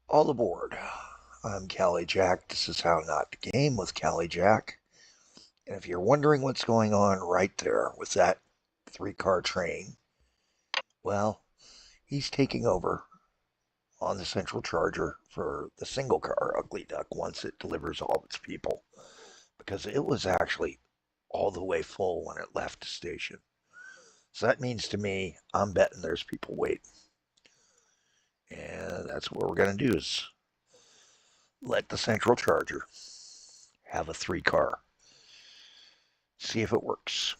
All aboard. I'm Callie Jack. This is How Not to Game with Callie Jack. And if you're wondering what's going on right there with that 3-car train, well, he's taking over on the central charger for the single car Ugly Duck once it delivers all of its people. Because it was actually all the way full when it left the station. So that means to me, I'm betting there's people waiting. And that's what we're going to do is let the central charger have a 3-car. See if it works.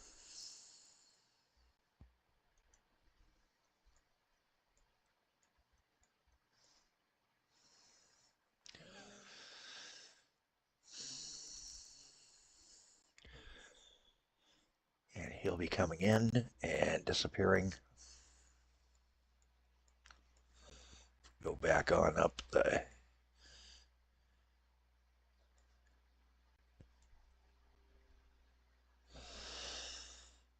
And he'll be coming in and disappearing. Go back on up the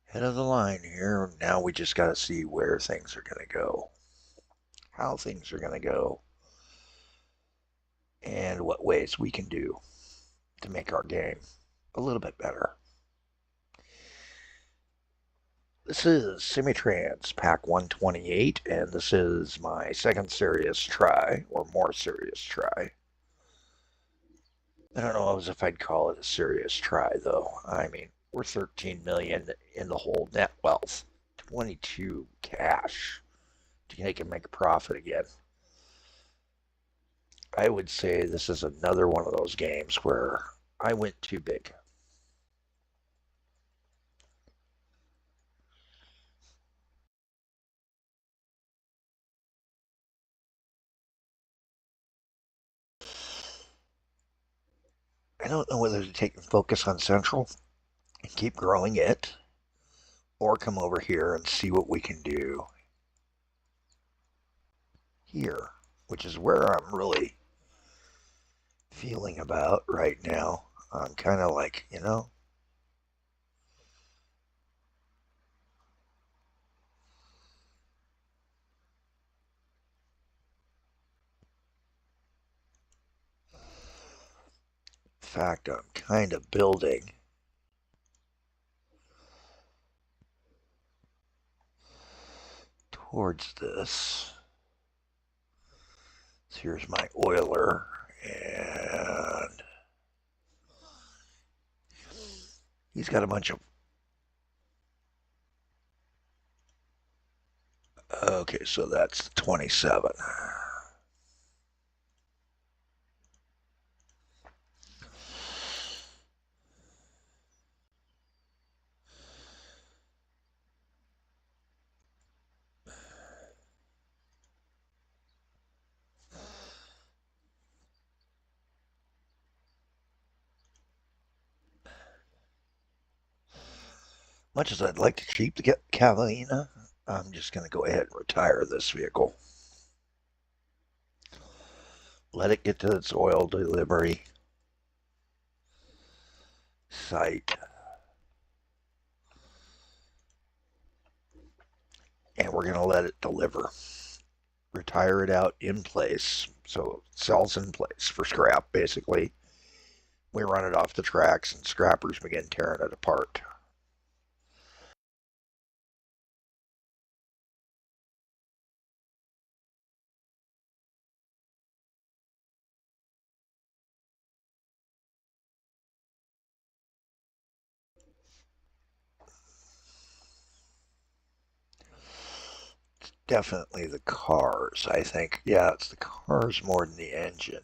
head of the line here. Now we just got to see where things are going to go, how things are going to go, and what ways we can do to make our game a little bit better. This is Simutrans Pak128, and this is my second serious try, or more serious try. I don't know if I'd call it a serious try, though. I mean, we're 13 million in the whole net wealth, 22 cash to make a profit again. I would say this is another one of those games where I went too big. I don't know whether to take and focus on Central and keep growing it, or come over here and see what we can do here, which is where I'm really feeling about right now. I'm kind of like, in fact, I'm kind of building towards this. So here's my oiler, and he's got a bunch of. Okay, so that's 27. Much as I'd like to keep the Catalina, I'm just going to go ahead and retire this vehicle. Let it get to its oil delivery site. And we're going to let it deliver. Retire it out in place. So cells in place for scrap, basically. We run it off the tracks and scrappers begin tearing it apart. Definitely the cars, I think. Yeah, it's the cars more than the engine.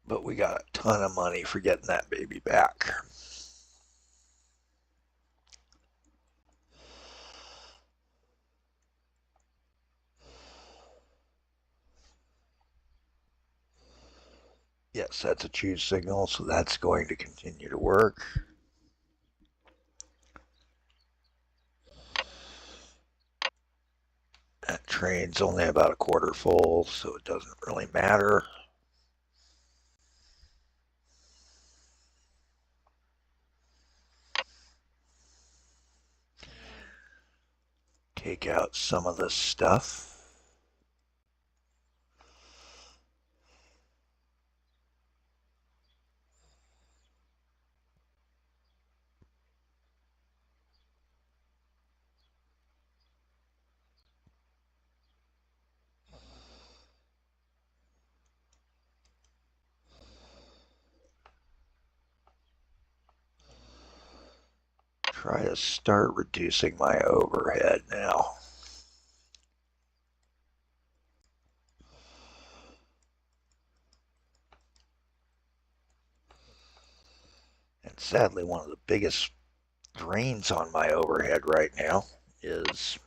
But we got a ton of money for getting that baby back. Yes, that's a choose signal, so that's going to continue to work. That train's only about a quarter full, so it doesn't really matter. Take out some of this stuff. Try to start reducing my overhead now. And sadly, one of the biggest drains on my overhead right now is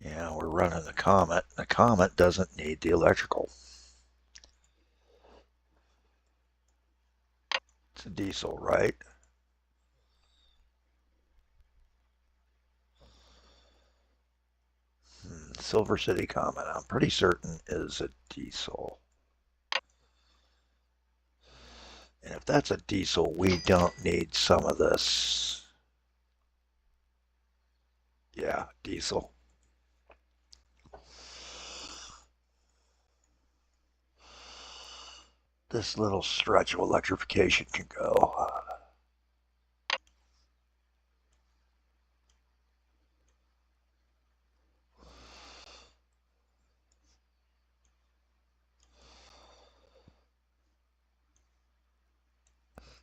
we're running the Comet. The Comet doesn't need the electrical. It's a diesel, right? Silver City Comet, I'm pretty certain is a diesel. And if that's a diesel, we don't need some of this. Yeah, diesel. This little stretch of electrification can go.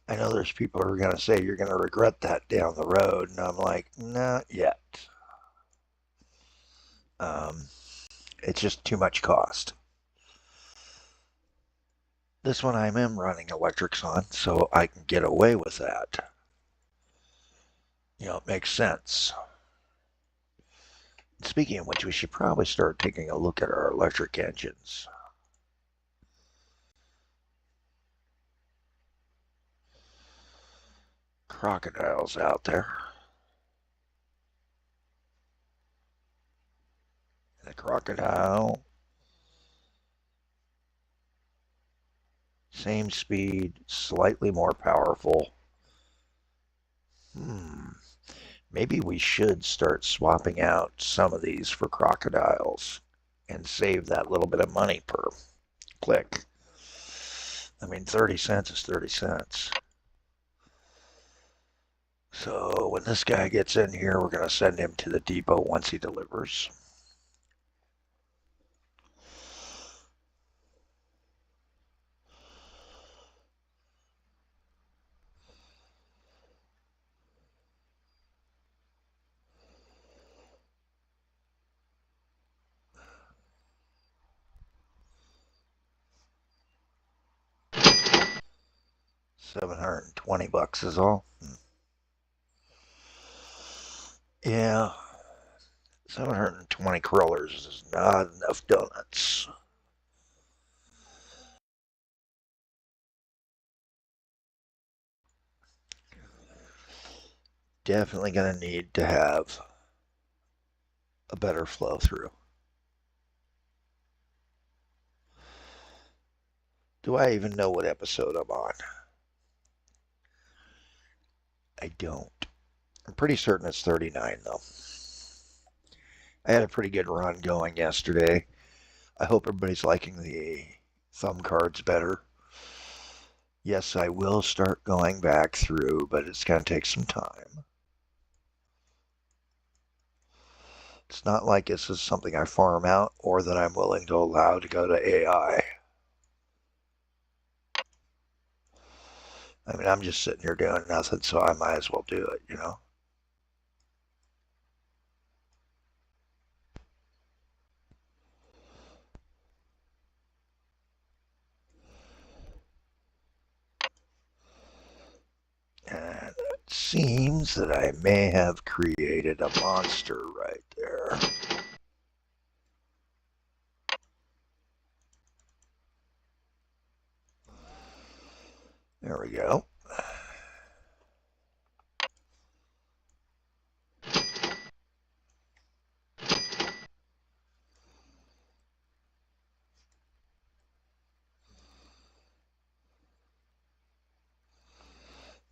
I know there's people who are going to say you're going to regret that down the road, and I'm like, not yet. It's just too much cost. This one I am running electrics on, so I can get away with that. It makes sense. Speaking of which, we should probably start taking a look at our electric engines. Crocodiles out there. The crocodile. Same speed, slightly more powerful. Maybe we should start swapping out some of these for crocodiles and save that little bit of money per click. I mean, 30 cents is 30 cents. So when this guy gets in here, we're going to send him to the depot once he delivers. $720 is all. Yeah, 720 crawlers is not enough donuts. Definitely going to need to have a better flow through. Do I even know what episode I'm on? I don't. I'm pretty certain it's 39 though. I had a pretty good run going yesterday. I hope everybody's liking the thumb cards better. Yes, I will start going back through, but it's going to take some time. It's not like this is something I farm out or that I'm willing to allow to go to AI. I mean, I'm just sitting here doing nothing, so I might as well do it, And it seems that I may have created a monster right there. There we go.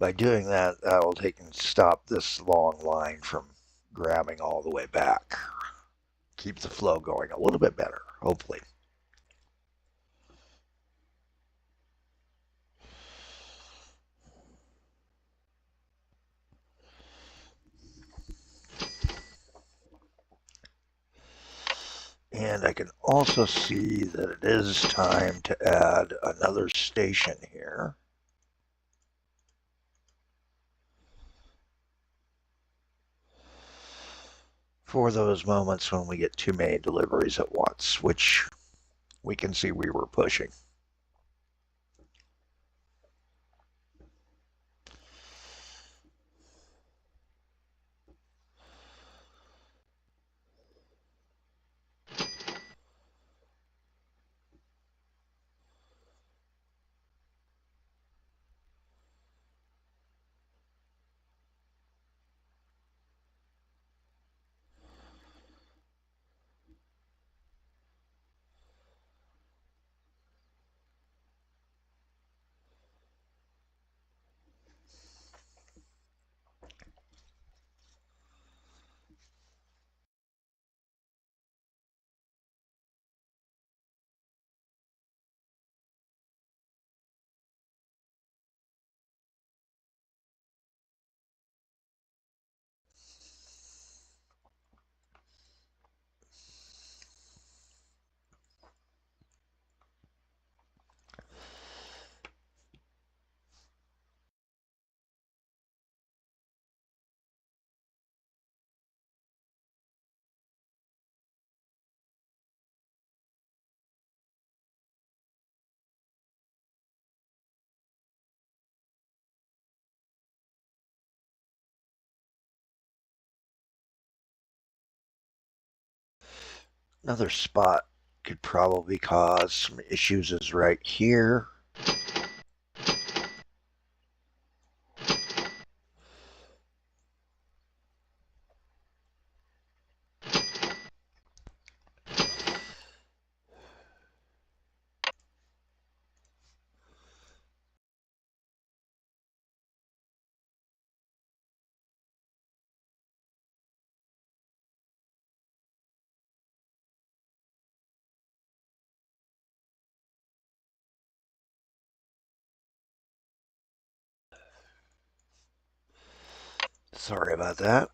By doing that, that will take and stop this long line from grabbing all the way back. Keep the flow going a little bit better, hopefully. And I can also see that it is time to add another station here. For those moments when we get too many deliveries at once, which we can see we were pushing. Another spot could probably cause some issues is right here. Sorry about that.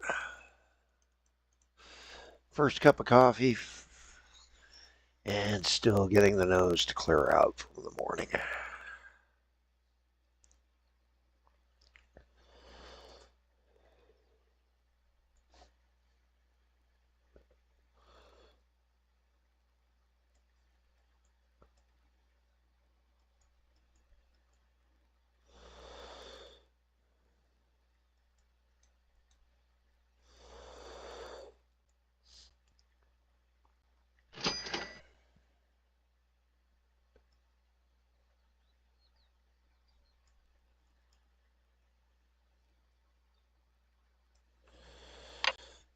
First cup of coffee and still getting the nose to clear out from the morning.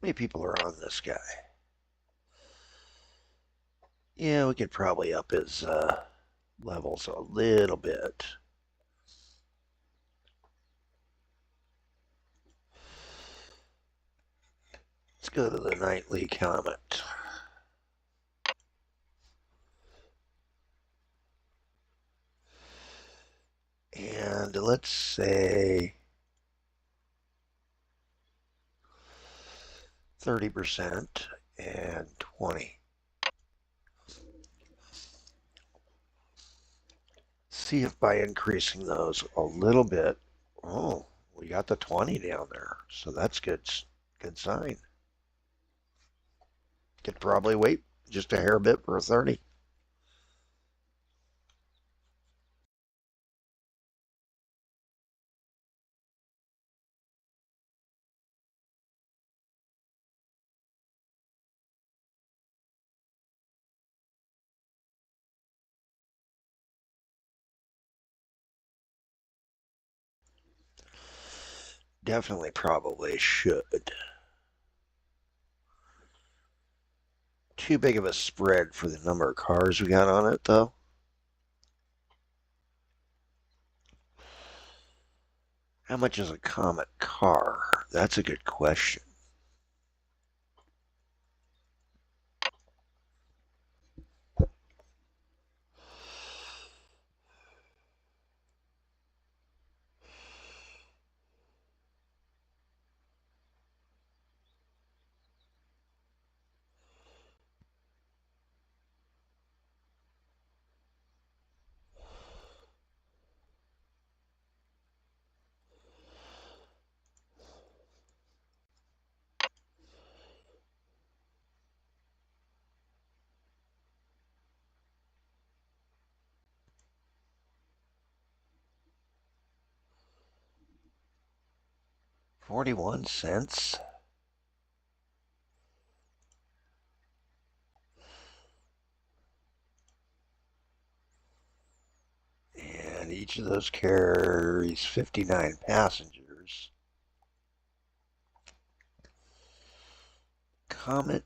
How many people are on this guy? Yeah, we could probably up his levels a little bit. Let's go to the nightly comment. And let's say 30% and 20. See if by increasing those a little bit, oh, we got the 20 down there. So that's good sign. Could probably wait just a hair bit for a 30. Definitely probably should. Too big of a spread for the number of cars we got on it, though. How much is a Comet car? That's a good question. $0.41. And each of those carries 59 passengers. Comet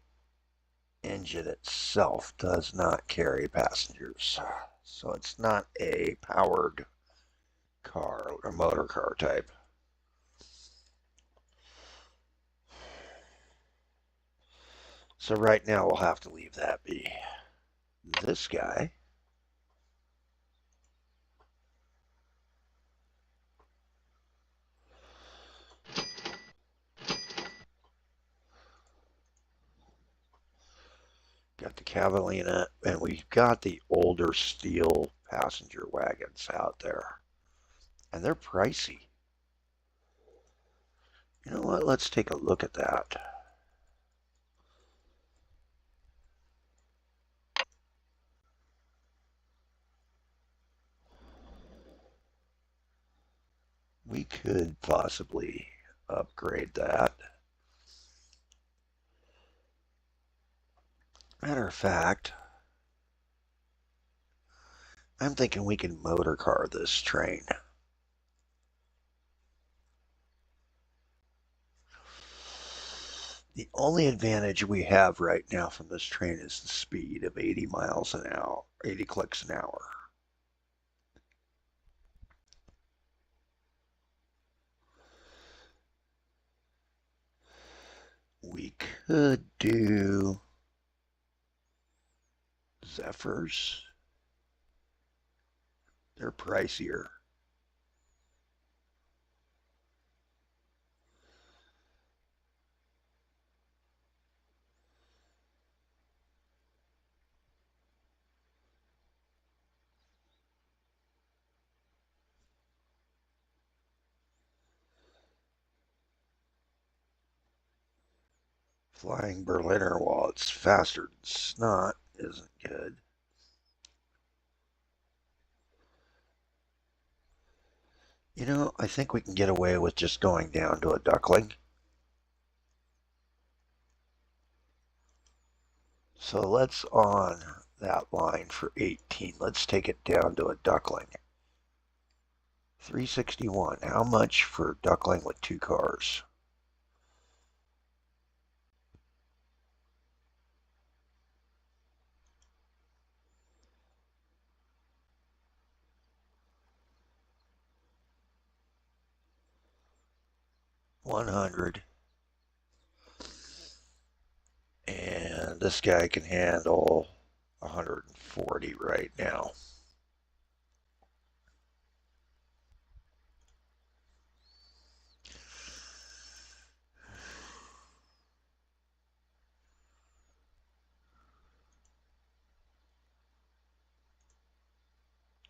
engine itself does not carry passengers, so it's not a powered car or motor car type. So right now we'll have to leave that be. This guy got the Cavallina, and we've got the older steel passenger wagons out there, and they're pricey. You know what? Let's take a look at that. We could possibly upgrade that. Matter of fact, I'm thinking we can motor car this train. The only advantage we have right now from this train is the speed of 80 miles an hour, 80 clicks an hour. We could do Zephyrs. They're pricier. Flying Berliner, while it's faster than snot, isn't good. You know, I think we can get away with just going down to a duckling. So let's on that line for 18. Let's take it down to a duckling. 361. How much for duckling with two cars? $100. And this guy can handle 140 right now.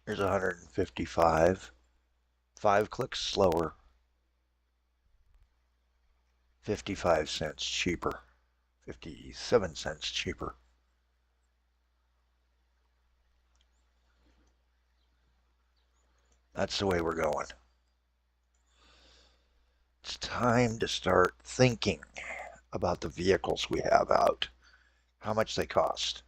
Here's 155. 5 clicks slower. 55 cents cheaper. 57 cents cheaper. That's the way we're going. It's time to start thinking about the vehicles we have out, how much they cost.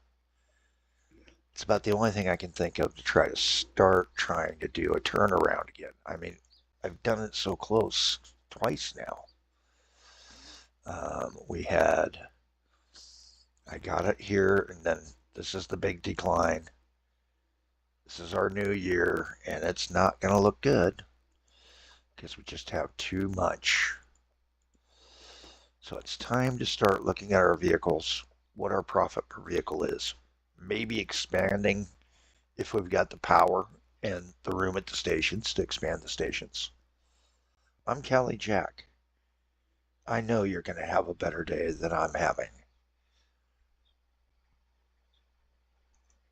It's about the only thing I can think of to try to start trying to do a turnaround again. I mean, I've done it so close twice now. I got it here, and then this is the big decline. This is our new year, and it's not going to look good. because we just have too much. So it's time to start looking at our vehicles, what our profit per vehicle is. Maybe expanding if we've got the power and the room at the stations to expand the stations. I'm Callie Jack. I know you're going to have a better day than I'm having.